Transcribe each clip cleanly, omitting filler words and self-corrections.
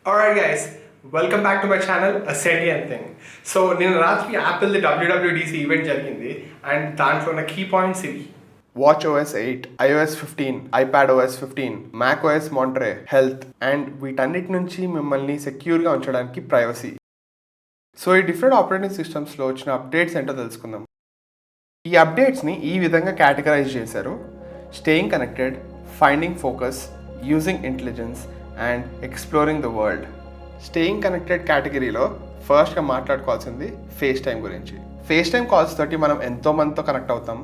Alright guys, welcome back to my channel, A Sentient Thing. So నేను రాత్రి యాపిల్ది WWDC event జరిగింది and దాంట్లో ఉన్న కీ పాయింట్స్ ఇవి. WatchOS 8, iOS 15, iPadOS 15, macOS Monterey, Health and వీటన్నిటి నుంచి మిమ్మల్ని సెక్యూర్గా ఉంచడానికి ప్రైవసీ. సో ఈ డిఫరెంట్ ఆపరేటింగ్ సిస్టమ్స్లో వచ్చిన అప్డేట్స్ ఏంటో తెలుసుకుందాం. ఈ అప్డేట్స్ని ఈ విధంగా కేటగరైజ్ చేశారు: staying connected, finding focus, using intelligence and exploring the world. Staying connected కేటగిరీలో ఫస్ట్గా మాట్లాడుకోవాల్సింది ఫేస్ టైం గురించి. ఫేస్ టైం కాల్స్ తోటి మనం ఎంతోమందితో కనెక్ట్ అవుతాం,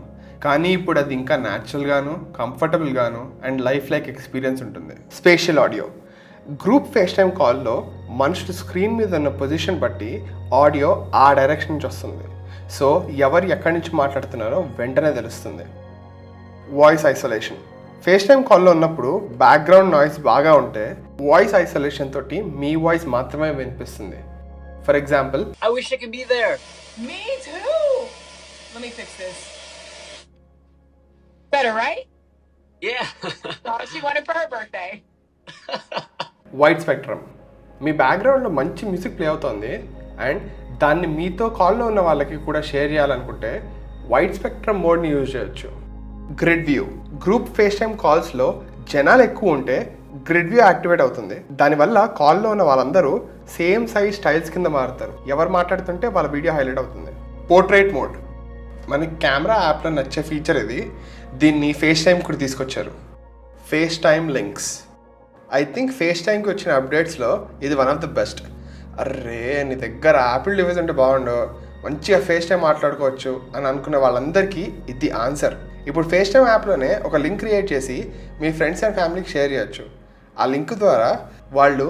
కానీ ఇప్పుడు అది ఇంకా న్యాచురల్గాను, కంఫర్టబుల్గాను అండ్ లైఫ్ లైక్ ఎక్స్పీరియన్స్ ఉంటుంది. Spatial audio. Group face time కాల్లో మనుషులు స్క్రీన్ మీద ఉన్న పొజిషన్ బట్టి ఆడియో ఆ డైరెక్షన్ నుంచి వస్తుంది. సో ఎవరు ఎక్కడి నుంచి మాట్లాడుతున్నారో వెంటనే తెలుస్తుంది. Voice isolation. ఫేస్ టైం కాల్లో ఉన్నప్పుడు బ్యాక్గ్రౌండ్ నాయిస్ బాగా ఉంటే వాయిస్ ఐసోలేషన్ తోటి మీ వాయిస్ మాత్రమే వినిపిస్తుంది. For example, I wish I could be there. Me too. Let me fix this. Better, right? Yeah. Thought she wanted for her birthday. Wide spectrum. మీ బ్యాక్గ్రౌండ్లో మంచి మ్యూజిక్ ప్లే అవుతుంది and దాన్ని మీతో కాల్లో ఉన్న వాళ్ళకి కూడా షేర్ చేయాలనుకుంటే వైడ్ స్పెక్ట్రమ్ మోడ్ని యూజ్ చేయొచ్చు. Grid view. Group FaceTime కాల్స్లో జనాలు ఎక్కువ ఉంటే గ్రిడ్ వ్యూ యాక్టివేట్ అవుతుంది. దానివల్ల కాల్లో ఉన్న వాళ్ళందరూ సేమ్ సైజ్ స్టైల్స్ కింద మారుతారు. ఎవరు మాట్లాడుతుంటే వాళ్ళ వీడియో హైలైట్ అవుతుంది. Portrait mode. మనకి కెమెరా యాప్లో నచ్చే ఫీచర్ ఇది. దీన్ని ఫేస్ టైం కూడా తీసుకొచ్చారు. Face time links. I think face టైంకి వచ్చిన అప్డేట్స్లో ఇది వన్ ఆఫ్ ద బెస్ట్. అర్రే, నీ దగ్గర యాపిల్ డివైస్ ఉంటే బాగుండు, మంచిగా ఫేస్ టైం మాట్లాడుకోవచ్చు అని అనుకున్న వాళ్ళందరికీ ఇది ఆన్సర్. ఇప్పుడు ఫేస్ టైం యాప్లోనే ఒక లింక్ క్రియేట్ చేసి మీ ఫ్రెండ్స్ అండ్ ఫ్యామిలీకి షేర్ చేయొచ్చు. ఆ లింక్ ద్వారా వాళ్ళు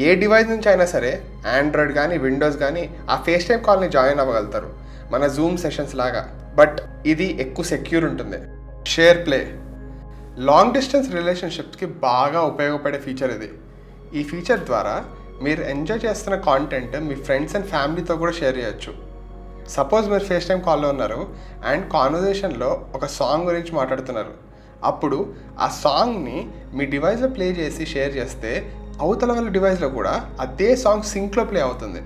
ఏ డివైస్ నుంచి అయినా సరే, ఆండ్రాయిడ్ కానీ విండోస్ కానీ, ఆ ఫేస్ టైం కాల్ని జాయిన్ అవ్వగలుగుతారు, మన జూమ్ సెషన్స్ లాగా. బట్ ఇది ఎక్కువ సెక్యూర్ ఉంటుంది. Share play. లాంగ్ డిస్టెన్స్ రిలేషన్షిప్స్కి బాగా ఉపయోగపడే ఫీచర్ ఇది. ఈ ఫీచర్ ద్వారా మీరు ఎంజాయ్ చేస్తున్న కాంటెంట్ మీ ఫ్రెండ్స్ అండ్ ఫ్యామిలీతో కూడా షేర్ చేయొచ్చు. సపోజ్ మీరు ఫేస్ టైం కాల్లో ఉన్నారు అండ్ కాన్వర్జేషన్లో ఒక సాంగ్ గురించి మాట్లాడుతున్నారు. అప్పుడు ఆ సాంగ్ని మీ డివైస్లో ప్లే చేసి షేర్ చేస్తే అవతల వాళ్ళ డివైస్లో కూడా అదే సాంగ్ సింక్లో ప్లే అవుతుంది.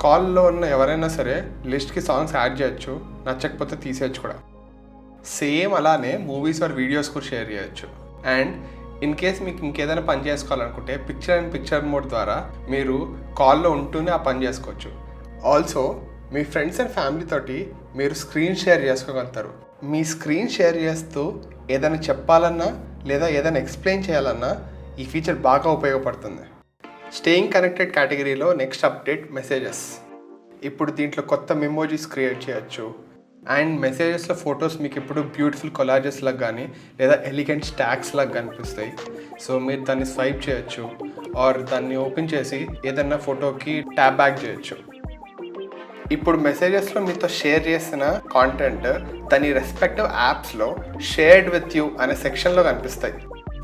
కాల్లో ఉన్న ఎవరైనా సరే లిస్ట్కి సాంగ్స్ యాడ్ చేయొచ్చు, నచ్చకపోతే తీసేయచ్చు కూడా. సేమ్ అలానే మూవీస్ ఆర్ వీడియోస్ కూడా షేర్ చేయొచ్చు. అండ్ ఇన్ కేస్ మీకు ఇంకేదైనా పని చేసుకోవాలనుకుంటే పిక్చర్ అండ్ పిక్చర్ మోడ్ ద్వారా మీరు కాల్లో ఉంటూనే ఆ పని చేసుకోవచ్చు. Also me friends and family తోటి మీరు స్క్రీన్ షేర్ చేసుకోగలుగుతారు. మీ స్క్రీన్ షేర్ చేస్తూ ఏదైనా చెప్పాలన్నా లేదా ఏదైనా ఎక్స్ప్లెయిన్ చేయాలన్నా ఈ ఫీచర్ బాగా ఉపయోగపడుతుంది. స్టేయింగ్ కనెక్టెడ్ కేటగిరీలో నెక్స్ట్ అప్డేట్ మెసేజెస్. ఇప్పుడు దీంట్లో కొత్త మెమోజీస్ క్రియేట్ చేయొచ్చు. అండ్ మెసేజెస్లో ఫొటోస్ మీకు ఇప్పుడు బ్యూటిఫుల్ కొలాజెస్ లాగా కానీ లేదా ఎలిగెంట్ స్టాక్స్ లాగా కనిపిస్తాయి. సో మీరు దాన్ని స్వైప్ చేయొచ్చు ఆర్ దాన్ని ఓపెన్ చేసి ఏదన్నా ఫోటోకి ట్యాప్ బ్యాక్ చేయొచ్చు. ఇప్పుడు మెసేజెస్లో మీతో షేర్ చేసిన కాంటెంట్ దాని రెస్పెక్టివ్ యాప్స్లో షేర్డ్ విత్ యూ అనే సెక్షన్లో కనిపిస్తాయి.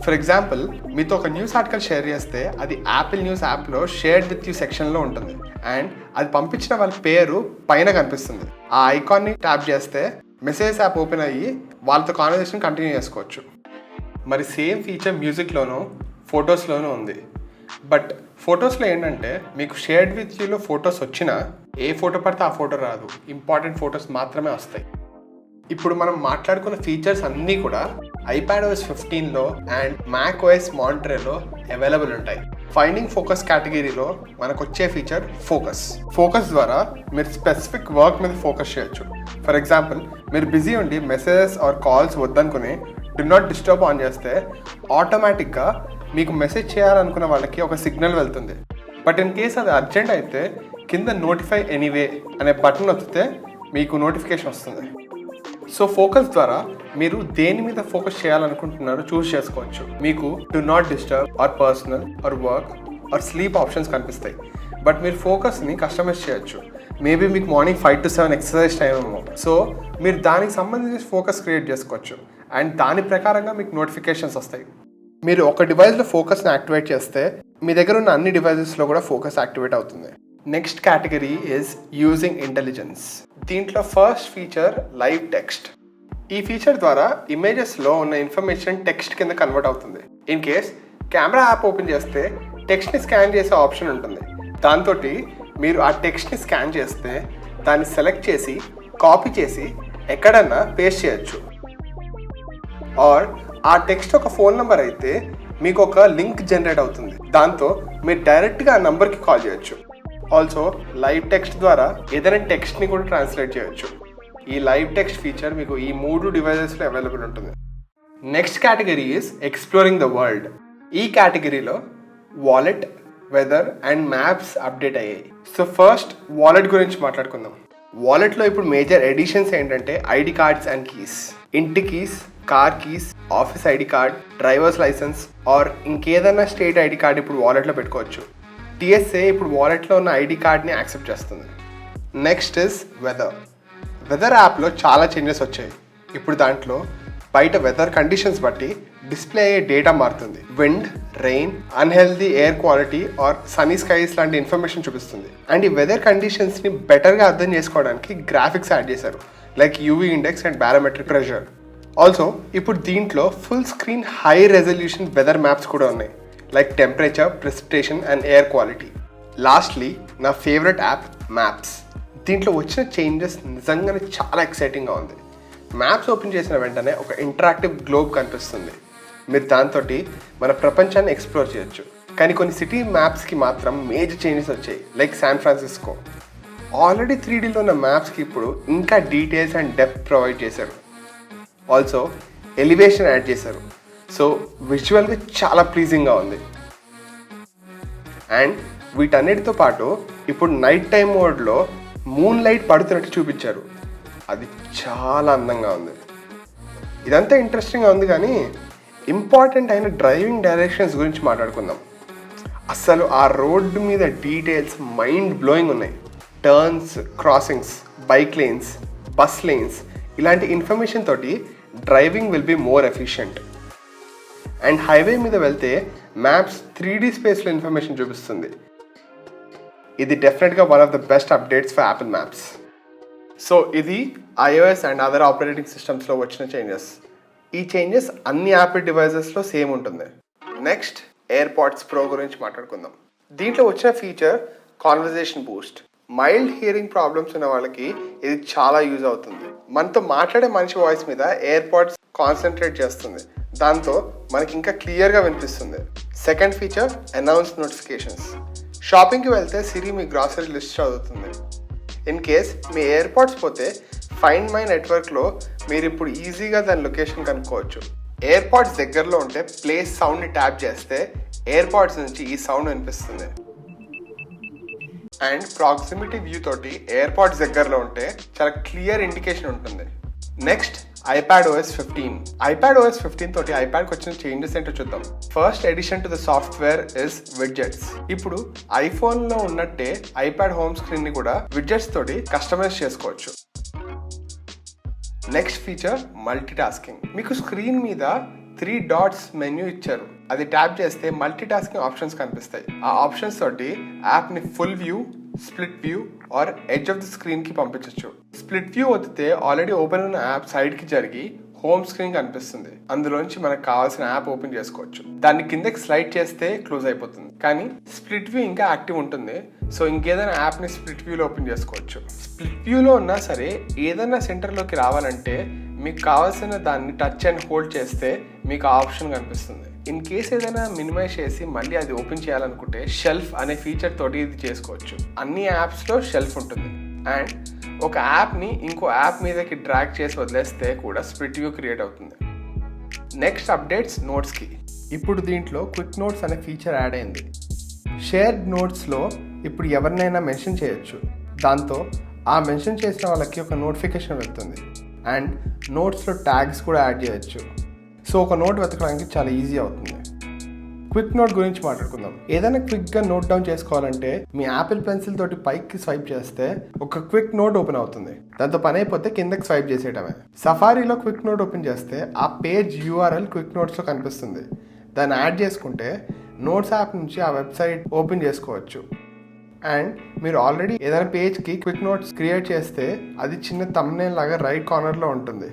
ఫర్ ఎగ్జాంపుల్, మీతో ఒక న్యూస్ ఆర్టికల్ షేర్ చేస్తే అది యాపిల్ న్యూస్ యాప్లో షేర్డ్ విత్ యూ సెక్షన్లో ఉంటుంది అండ్ అది పంపించిన వాళ్ళ పేరు పైన కనిపిస్తుంది. ఆ ఐకాన్ని ట్యాప్ చేస్తే మెసేజ్ యాప్ ఓపెన్ అయ్యి వాళ్ళతో కాన్వర్సేషన్ కంటిన్యూ చేసుకోవచ్చు. మరి సేమ్ ఫీచర్ మ్యూజిక్లోనూ ఫొటోస్లోనూ ఉంది. బట్ ఫొటోస్లో ఏంటంటే మీకు షేర్డ్ విత్ యూలో ఫొటోస్ వచ్చినా ఏ ఫోటో పడితే ఆ ఫోటో రాదు, ఇంపార్టెంట్ ఫొటోస్ మాత్రమే వస్తాయి. ఇప్పుడు మనం మాట్లాడుకున్న ఫీచర్స్ అన్నీ కూడా iPadOS 15లో అండ్ macOS Montereyలో అవైలబుల్ ఉంటాయి. ఫైండింగ్ ఫోకస్ కేటగిరీలో మనకు వచ్చే ఫీచర్ ఫోకస్. ఫోకస్ ద్వారా మీరు స్పెసిఫిక్ వర్క్ మీద ఫోకస్ చేయొచ్చు. ఫర్ ఎగ్జాంపుల్, మీరు బిజీ ఉండి మెసేజెస్ ఆర్ కాల్స్ వద్దనుకుని డు నాట్ డిస్టర్బ్ ఆన్ చేస్తే ఆటోమేటిక్గా మీకు మెసేజ్ చేయాలనుకున్న వాళ్ళకి ఒక సిగ్నల్ వెళ్తుంది. బట్ ఇన్ కేస్ అది అర్జెంట్ అయితే కింద నోటిఫై ఎనీవే అనే బటన్ నొక్కితే మీకు నోటిఫికేషన్ వస్తుంది. సో ఫోకస్ ద్వారా మీరు దేని మీద ఫోకస్ చేయాలనుకుంటున్నారో చూస్ చేసుకోవచ్చు. మీకు do not disturb or personal or work or sleep options కనిపిస్తాయి. బట్ మీరు ఫోకస్ని కస్టమైజ్ చేయొచ్చు. మేబీ మీకు మార్నింగ్ 5 to 7 ఎక్సర్సైజ్ టైం ఏమో, సో మీరు దానికి సంబంధించి ఫోకస్ క్రియేట్ చేసుకోవచ్చు అండ్ దాని ప్రకారంగా మీకు నోటిఫికేషన్స్ వస్తాయి. మీరు ఒక డివైస్లో ఫోకస్ని యాక్టివేట్ చేస్తే మీ దగ్గర ఉన్న అన్ని డివైజెస్లో కూడా ఫోకస్ యాక్టివేట్ అవుతుంది. Next category is using intelligence. దీంట్లో ఫస్ట్ ఫీచర్ లైవ్ టెక్స్ట్. ఈ ఫీచర్ ద్వారా ఇమేజెస్లో ఉన్న ఇన్ఫర్మేషన్ టెక్స్ట్ కింద కన్వర్ట్ అవుతుంది. In case camera app open చేస్తే టెక్స్ట్ని స్కాన్ చేసే ఆప్షన్ ఉంటుంది. దాంతో మీరు ఆ టెక్స్ట్ని స్కాన్ చేస్తే దాన్ని సెలెక్ట్ చేసి కాపీ చేసి ఎక్కడన్నా పేస్ట్ చేయొచ్చు. ఆర్ ఆ టెక్స్ట్ ఒక ఫోన్ నెంబర్ అయితే మీకు ఒక లింక్ జనరేట్ అవుతుంది. దాంతో మీరు డైరెక్ట్గా ఆ నెంబర్కి కాల్ చేయొచ్చు. ఆల్సో లైవ్ టెక్స్ట్ ద్వారా ఏదైనా టెక్స్ట్ని కూడా ట్రాన్స్లేట్ చేయొచ్చు. ఈ లైవ్ టెక్స్ట్ ఫీచర్ మీకు ఈ 3 డివైజెస్లో అవైలబుల్ ఉంటుంది. Next category is exploring the world. ఈ కేటగిరీలో wallet, weather and maps update అయ్యాయి. సో ఫస్ట్ వాలెట్ గురించి మాట్లాడుకుందాం. వాలెట్లో ఇప్పుడు మేజర్ ఎడిషన్స్ ఏంటంటే ఐడి కార్డ్స్ అండ్ కీస్. ఇంటి keys, car keys, office ID card, driver's licence or ఇంకేదైనా స్టేట్ ఐడి కార్డ్ ఇప్పుడు వాలెట్లో పెట్టుకోవచ్చు. టీఎస్ఏ ఇప్పుడు వాలెట్లో ఉన్న ఐడి కార్డ్ని యాక్సెప్ట్ చేస్తుంది. Next is weather. వెదర్ యాప్లో చాలా చేంజెస్ వచ్చాయి. ఇప్పుడు దాంట్లో బయట వెదర్ కండిషన్స్ బట్టి డిస్ప్లే అయ్యే డేటా మారుతుంది. Wind, rain, unhealthy air quality or sunny skies లాంటి ఇన్ఫర్మేషన్ చూపిస్తుంది. అండ్ ఈ వెదర్ కండిషన్స్ని బెటర్గా అర్థం చేసుకోవడానికి గ్రాఫిక్స్ యాడ్ చేశారు, like UV index and barometric pressure. Also ఇప్పుడు దీంట్లో full screen high resolution weather maps కూడా ఉన్నాయి, like temperature, precipitation and air quality. Lastly నా ఫేవరెట్ యాప్ మ్యాప్స్. దీంట్లో వచ్చిన చేంజెస్ నిజంగానే చాలా ఎక్సైటింగ్గా ఉంది. మ్యాప్స్ ఓపెన్ చేసిన వెంటనే ఒక ఇంటరాక్టివ్ గ్లోబ్ కనిపిస్తుంది. మీరు దాంతో మన ప్రపంచాన్ని ఎక్స్ప్లోర్ చేయొచ్చు. కానీ కొన్ని సిటీ మ్యాప్స్కి మాత్రం మేజర్ చేంజెస్ వచ్చాయి, లైక్ శాన్ ఫ్రాన్సిస్కో. ఆల్రెడీ 3Dలో ఉన్న మ్యాప్స్కి ఇప్పుడు ఇంకా డీటెయిల్స్ అండ్ డెప్త్ ప్రొవైడ్ చేశారు. ఆల్సో ఎలివేషన్ యాడ్ చేశారు. సో విజువల్గా చాలా ప్లీజింగ్గా ఉంది. అండ్ వీటన్నిటితో పాటు ఇప్పుడు నైట్ టైం మోడ్లో మూన్ లైట్ పడుతున్నట్టు చూపించారు. అది చాలా అందంగా ఉంది. ఇదంతా ఇంట్రెస్టింగ్గా ఉంది, కానీ ఇంపార్టెంట్ అయిన డ్రైవింగ్ డైరెక్షన్స్ గురించి మాట్లాడుకుందాం. అసలు ఆ రోడ్డు మీద డీటెయిల్స్ మైండ్ బ్లోయింగ్ ఉన్నాయి. Turns, crossings, bike lanes, bus lanes ఇలాంటి ఇన్ఫర్మేషన్ తోటి driving will be more efficient. And highway మీద వెళ్తే మ్యాప్స్ 3D స్పేస్లో ఇన్ఫర్మేషన్ చూపిస్తుంది. ఇది డెఫినెట్గా one of the best updates for Apple maps. So ఇది iOS అండ్ అదర్ ఆపరేటింగ్ సిస్టమ్స్లో వచ్చిన చేంజెస్. ఈ చేంజెస్ అన్ని యాపిల్ డివైజెస్లో సేమ్ ఉంటుంది. నెక్స్ట్ ఎయిర్పాడ్స్ ప్రో గురించి మాట్లాడుకుందాం. దీంట్లో వచ్చిన feature conversation Boost. Mild hearing problems ఉన్న వాళ్ళకి ఇది చాలా యూజ్ అవుతుంది. మనతో మాట్లాడే మనిషి వాయిస్ మీద ఎయిర్పాడ్స్ కాన్సన్ట్రేట్ చేస్తుంది. దాంతో మనకి ఇంకా క్లియర్గా వినిపిస్తుంది. Second feature announce notifications. షాపింగ్కి వెళ్తే సిరి మీ గ్రాసరీ లిస్ట్ చదువుతుంది. ఇన్ కేస్ మీ ఎయిర్పాడ్స్ పోతే ఫైండ్ మై నెట్వర్క్లో మీరు ఇప్పుడు ఈజీగా దాని లొకేషన్ కనుక్కోవచ్చు. ఎయిర్పాడ్స్ దగ్గరలో ఉంటే ప్లేస్ సౌండ్ని ట్యాప్ చేస్తే ఎయిర్పాడ్స్ నుంచి ఈ సౌండ్ వినిపిస్తుంది. అండ్ ప్రాక్సిమిటీ వ్యూ తోటి ఎయిర్పాడ్స్ దగ్గరలో ఉంటే చాలా క్లియర్ ఇండికేషన్ ఉంటుంది. Next iPadOS 15. iPadOS 15 తోటి ఐప్యాడ్కి వచ్చిన చేంజెస్ ఏంటో చూద్దాం. First edition to the software is widgets. ఇప్పుడు ఐఫోన్లో ఉన్నట్టే ఐప్యాడ్ హోమ్ స్క్రీన్ని కూడా విడ్జెట్స్ తోటి కస్టమైజ్ చేసుకోవచ్చు. Next feature multi tasking. మీకు స్క్రీన్ మీద 3 డాట్స్ మెన్యూ ఇచ్చారు. అది ట్యాప్ చేస్తే మల్టీ టాస్కింగ్ ఆప్షన్స్ కనిపిస్తాయి. ఆ ఆప్షన్స్ తోటి యాప్ని full view, split view or edge of the స్క్రీన్కి పంపించవచ్చు. స్ప్లిట్ వ్యూ వదిలితే ఆల్రెడీ ఓపెన్ ఉన్న యాప్ సైడ్కి జరిగి హోమ్ స్క్రీన్ కనిపిస్తుంది. అందులోంచి మనకు కావాల్సిన యాప్ ఓపెన్ చేసుకోవచ్చు. దాన్ని కిందకి స్లైడ్ చేస్తే క్లోజ్ అయిపోతుంది. కానీ స్ప్లిట్ వ్యూ ఇంకా యాక్టివ్ ఉంటుంది. సో ఇంకేదైనా యాప్ని స్ప్లిట్ వ్యూలో ఓపెన్ చేసుకోవచ్చు. స్ప్లిట్ వ్యూలో ఉన్నా సరే ఏదైనా సెంటర్లోకి రావాలంటే మీకు కావాల్సిన దాన్ని టచ్ అండ్ హోల్డ్ చేస్తే మీకు ఆ ఆప్షన్ కనిపిస్తుంది. ఇన్ కేస్ ఏదైనా మినిమైజ్ చేసి మళ్ళీ అది ఓపెన్ చేయాలనుకుంటే షెల్ఫ్ అనే ఫీచర్ తోటి ఇది చేసుకోవచ్చు. అన్ని యాప్స్లో షెల్ఫ్ ఉంటుంది. అండ్ ఒక యాప్ని ఇంకో యాప్ మీదకి డ్రాగ్ చేసి వదిలేస్తే కూడా స్ప్లిట్ వ్యూ క్రియేట్ అవుతుంది. నెక్స్ట్ అప్డేట్స్ నోట్స్కి. ఇప్పుడు దీంట్లో క్విక్ నోట్స్ అనే ఫీచర్ యాడ్ అయింది. షేర్డ్ నోట్స్లో ఇప్పుడు ఎవరినైనా మెన్షన్ చేయొచ్చు. దాంతో ఆ మెన్షన్ చేసిన వాళ్ళకి ఒక నోటిఫికేషన్ వెళ్తుంది. అండ్ నోట్స్లో ట్యాగ్స్ కూడా యాడ్ చేయొచ్చు. సో ఒక నోట్ వెతకడానికి చాలా ఈజీ అవుతుంది. క్విక్ నోట్ గురించి మాట్లాడుకుందాం. ఏదైనా క్విక్గా నోట్ డౌన్ చేసుకోవాలంటే మీ యాపిల్ పెన్సిల్ తోటి పైకి స్వైప్ చేస్తే ఒక క్విక్ నోట్ ఓపెన్ అవుతుంది. దాంతో పని అయిపోతే కిందకి స్వైప్ చేసేయటమే. సఫారీలో క్విక్ నోట్ ఓపెన్ చేస్తే ఆ పేజ్ URL క్విక్ నోట్స్లో కనిపిస్తుంది. దాన్ని యాడ్ చేసుకుంటే నోట్స్ యాప్ నుంచి ఆ వెబ్సైట్ ఓపెన్ చేసుకోవచ్చు. అండ్ మీరు ఆల్రెడీ ఏదైనా పేజ్కి క్విక్ నోట్స్ క్రియేట్ చేస్తే అది చిన్న థంబ్నెయిల్ లాగా రైట్ కార్నర్లో ఉంటుంది.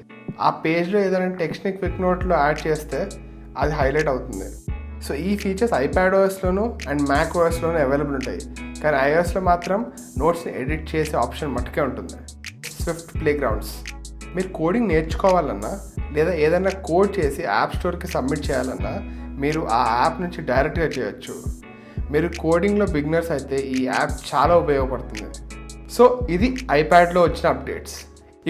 ఆ పేజ్లో ఏదైనా టెక్స్ట్ని క్విక్ నోట్లో యాడ్ చేస్తే అది హైలైట్ అవుతుంది. సో ఈ ఫీచర్స్ ఐప్యాడ్ ఓఎస్లోను అండ్ మ్యాక్ ఓఎస్లోను అవైలబుల్ ఉంటాయి, కానీ ఐఓఎస్లో మాత్రం నోట్స్ని ఎడిట్ చేసే ఆప్షన్ మట్టుకే ఉంటుంది. స్విఫ్ట్ ప్లేగ్రౌండ్స్, మీరు కోడింగ్ నేర్చుకోవాలన్నా లేదా ఏదైనా కోడ్ చేసి యాప్ స్టోర్కి సబ్మిట్ చేయాలన్నా మీరు ఆ యాప్ నుంచి డైరెక్ట్గా చేయొచ్చు. మీరు కోడింగ్లో బిగినర్స్ అయితే ఈ యాప్ చాలా ఉపయోగపడుతుంది. సో ఇది ఐప్యాడ్లో వచ్చిన అప్డేట్స్.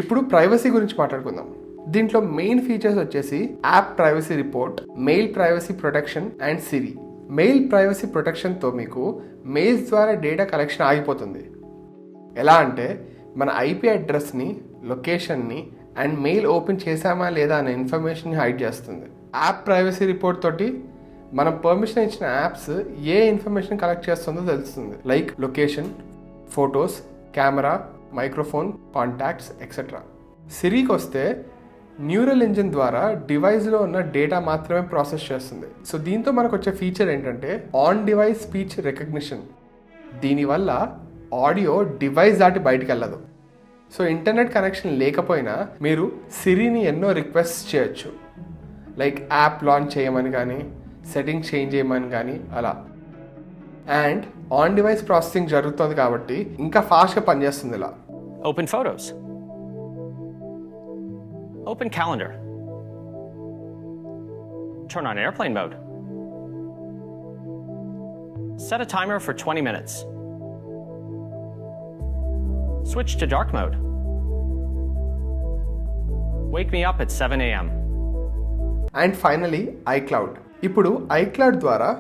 ఇప్పుడు ప్రైవసీ గురించి మాట్లాడుకుందాం. దీంట్లో మెయిన్ ఫీచర్స్ వచ్చేసి app privacy report, mail privacy protection and Siri. Mail privacy ప్రొటెక్షన్తో మీకు మెయిల్స్ ద్వారా డేటా కలెక్షన్ ఆగిపోతుంది. ఎలా అంటే మన ఐపీ అడ్రస్ని, లొకేషన్ని అండ్ మెయిల్ ఓపెన్ చేసామా లేదా అనే ఇన్ఫర్మేషన్ని హైడ్ చేస్తుంది. యాప్ ప్రైవసీ రిపోర్ట్ తోటి మనం పర్మిషన్ ఇచ్చిన యాప్స్ ఏ ఇన్ఫర్మేషన్ కలెక్ట్ చేస్తుందో తెలుస్తుంది, like location, photos, camera, microphone, contacts etcetera. సిరికి వస్తే న్యూరల్ ఇంజిన్ ద్వారా డివైస్లో ఉన్న డేటా మాత్రమే ప్రాసెస్ చేస్తుంది. సో దీంతో మనకు వచ్చే ఫీచర్ ఏంటంటే ఆన్ డివైస్ స్పీచ్ రికగ్నిషన్. దీనివల్ల ఆడియో డివైస్ దాటి బయటికి వెళ్ళదు. సో ఇంటర్నెట్ కనెక్షన్ లేకపోయినా మీరు సిరిని ఎన్నో రిక్వెస్ట్ చేయొచ్చు, లైక్ యాప్ లాంచ్ చేయమని కానీ, సెట్టింగ్స్ చేంజ్ చేయమని కానీ అలా. అండ్ ఆన్ డివైస్ ప్రాసెసింగ్ జరుగుతుంది కాబట్టి ఇంకా ఫాస్ట్గా పనిచేస్తుంది ఇలా. Open Photos. Open Calendar. Turn on airplane mode. Set a timer for 20 minutes. Switch to dark mode. Wake me up at 7 a.m. And finally iCloud. ఇప్పుడు ఐక్లౌడ్ ద్వారా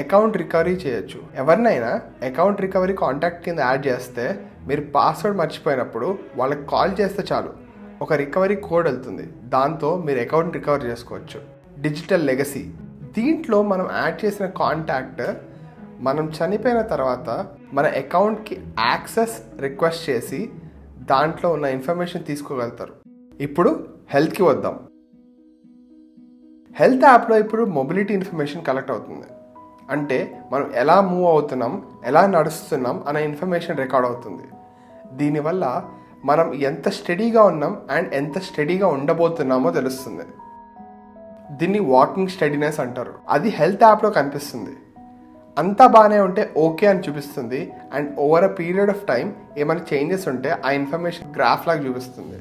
అకౌంట్ రికవరీ చేయొచ్చు. ఎవరినైనా అకౌంట్ రికవరీ కాంటాక్ట్ కింద add చేస్తే మీరు password మర్చిపోయినప్పుడు వాళ్ళకి call చేస్తే చాలు, ఒక రికవరీ కోడ్ వెళ్తుంది. దాంతో మీరు అకౌంట్ రికవర్ చేసుకోవచ్చు. Digital legacy. దీంట్లో మనం యాడ్ చేసిన కాంటాక్ట్ మనం చనిపోయిన తర్వాత మన అకౌంట్కి యాక్సెస్ రిక్వెస్ట్ చేసి దాంట్లో ఉన్న ఇన్ఫర్మేషన్ తీసుకోగలుగుతారు. ఇప్పుడు హెల్త్కి వద్దాం. హెల్త్ యాప్లో ఇప్పుడు మొబిలిటీ ఇన్ఫర్మేషన్ కలెక్ట్ అవుతుంది. అంటే మనం ఎలా మూవ్ అవుతున్నాం, ఎలా నడుస్తున్నాం అనే ఇన్ఫర్మేషన్ రికార్డ్ అవుతుంది. దీనివల్ల మనం ఎంత స్టడీగా ఉన్నాం అండ్ ఎంత స్టడీగా ఉండబోతున్నామో తెలుస్తుంది. దీన్ని వాకింగ్ స్టడీనెస్ అంటారు. అది హెల్త్ యాప్లో కనిపిస్తుంది. అంతా బాగానే ఉంటే ఓకే అని చూపిస్తుంది. And over a period of time ఏమైనా చేంజెస్ ఉంటే ఆ ఇన్ఫర్మేషన్ గ్రాఫ్ లాగా చూపిస్తుంది.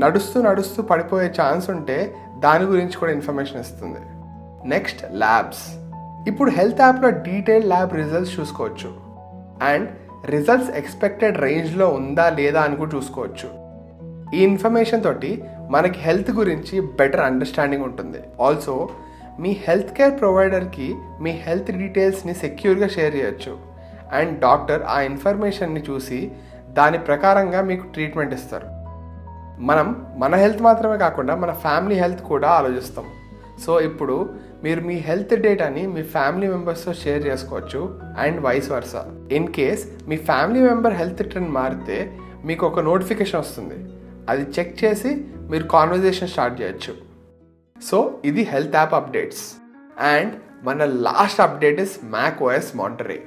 నడుస్తూ నడుస్తూ పడిపోయే ఛాన్స్ ఉంటే దాని గురించి కూడా ఇన్ఫర్మేషన్ ఇస్తుంది. Next labs. ఇప్పుడు హెల్త్ యాప్లో డీటెయిల్ ల్యాబ్ రిజల్ట్స్ చూసుకోవచ్చు. అండ్ రిజల్ట్స్ ఎక్స్పెక్టెడ్ రేంజ్లో ఉందా లేదా అని కూడా చూసుకోవచ్చు. ఈ ఇన్ఫర్మేషన్ తోటి మనకి హెల్త్ గురించి బెటర్ అండర్స్టాండింగ్ ఉంటుంది. ఆల్సో మీ హెల్త్ కేర్ ప్రొవైడర్కి మీ హెల్త్ డీటెయిల్స్ని సెక్యూర్గా షేర్ చేయొచ్చు. అండ్ డాక్టర్ ఆ ఇన్ఫర్మేషన్ని చూసి దాని ప్రకారంగా మీకు ట్రీట్మెంట్ ఇస్తారు. మనం మన హెల్త్ మాత్రమే కాకుండా మన ఫ్యామిలీ హెల్త్ కూడా ఆలోచిస్తాం. సో ఇప్పుడు మీరు మీ హెల్త్ డేటాని మీ ఫ్యామిలీ మెంబర్స్తో షేర్ చేసుకోవచ్చు and vice versa. In case మీ ఫ్యామిలీ మెంబర్ హెల్త్ ట్రెండ్ మారితే మీకు ఒక నోటిఫికేషన్ వస్తుంది. అది చెక్ చేసి మీరు కాన్వర్జేషన్ స్టార్ట్ చేయొచ్చు. సో ఇది హెల్త్ యాప్ అప్డేట్స్. అండ్ మన last update is Mac OS Monterey.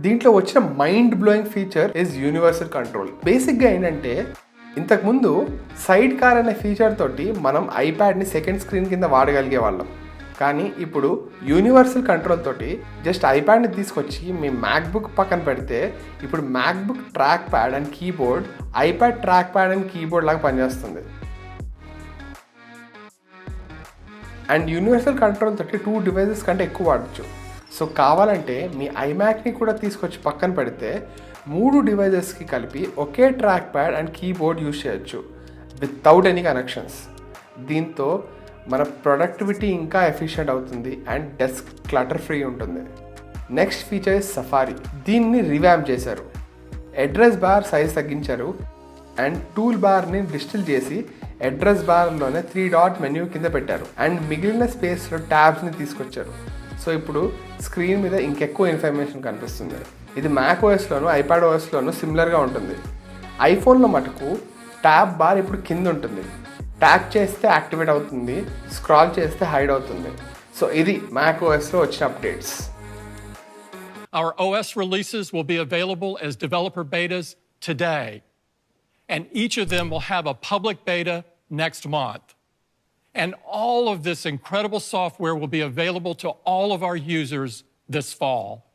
దీంట్లో వచ్చిన mind blowing feature is universal control. బేసిక్గా ఏంటంటే ఇంతకుముందు సైడ్ కార్ అనే ఫీచర్ తోటి మనం ఐప్యాడ్ని సెకండ్ స్క్రీన్ కింద వాడగలిగే వాళ్ళం. కానీ ఇప్పుడు యూనివర్సల్ కంట్రోల్ తోటి జస్ట్ ఐప్యాడ్ని తీసుకొచ్చి మీ మ్యాక్బుక్ పక్కన పెడితే ఇప్పుడు MacBook track pad and keyboard iPad track pad and keyboard లాగా పనిచేస్తుంది. అండ్ యూనివర్సల్ కంట్రోల్ తోటి 2 డివైజెస్ కంటే ఎక్కువ వాడచ్చు. సో కావాలంటే మీ ఐమ్యాక్ని కూడా తీసుకొచ్చి పక్కన పెడితే 3 డివైజెస్కి కలిపి ఒకే trackpad and keyboard use చేయొచ్చు వితౌట్ ఎనీ కనెక్షన్స్. దీంతో మన ప్రొడక్టివిటీ ఇంకా ఎఫిషియెంట్ అవుతుంది అండ్ డెస్క్ క్లటర్ ఫ్రీ ఉంటుంది. Next feature is Safari. దీన్ని రివ్యాంప్ చేశారు. అడ్రస్ బార్ సైజ్ తగ్గించారు అండ్ టూల్ బార్ని డిజిటల్ చేసి అడ్రస్ బార్లోనే 3 డాట్ మెన్యూ కింద పెట్టారు. అండ్ మిగిలిన స్పేస్లో ట్యాబ్స్ని తీసుకొచ్చారు. సో ఇప్పుడు స్క్రీన్ మీద ఇంకెక్కువ ఇన్ఫర్మేషన్ కనిపిస్తుంది. ఇది మ్యాక్ ఓఎస్లోను ఐప్యాడ్ ఓఎస్లోను సిమిలర్గా ఉంటుంది. ఐఫోన్లో మటుకు ట్యాబ్ బార్ ఇప్పుడు కింద ఉంటుంది. ట్యాప్ చేస్తే యాక్టివేట్ అవుతుంది, స్క్రాల్ చేస్తే హైడ్ అవుతుంది. సో ఇది మ్యాక్ ఓఎస్లో వచ్చిన updates. Our OS releases will be available as developer betas today, and each of them will have a public beta next month. And all of this incredible software will be available to all of our users this fall.